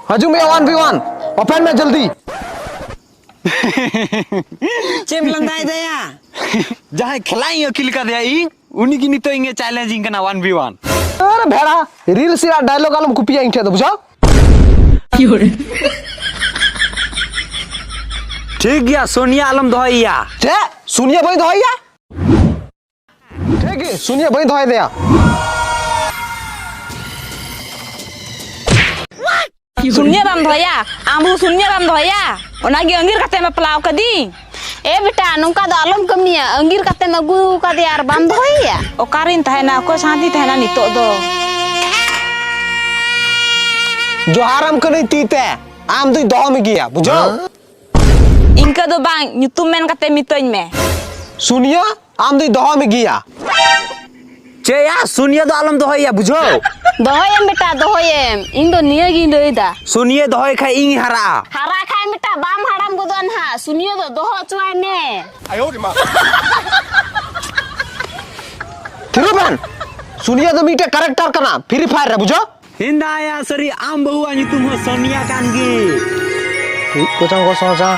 हजुर मैं 1v1 open में जल्दी चेम लंदाई दया जहां खिलाई अकिल का दया इ उनी की तो इंगे चैलेंजिंग कना 1v1 अरे भेड़ा रील सिरा डायलॉग आलम कुपिया इंखे तो बुझा ठीक गया सोनिया आलम दोहैया छे सुनिया भाई दोहैया ठीक है सुनिया भाई दोहै दया सुनिया राम धोया आमू सुनिया राम धोया ओनागी अंगीर काते में पलाव कदी ए बेटा नुका दो आलम कमिया अंगीर काते में गु का दे यार बाम धोया ओकारिन तहना को शांति तहना नितो दो जो हाराम कने तीते आम दुई दो में गया बुझो इनका दो बांग nyutum men काते मितोñ में सुनिया आम दुई दो में गया चे या सुनिया दो आलम दोहैया बुझो दोहयम बेटा दोहयम इन दो नियगी लइदा सुनिए दोहै खा इंग हरा हरा खाय बेटा बाम हराम गोदन हा सुनियो दो दोह चुआय ने थिरुबन सुनिया तो मीटे कैरेक्टर कना फ्री फायर रे बुझो हिंदा या सरी आम बहुआ नी तुम सोनिया कानगी कोचंग को सोचा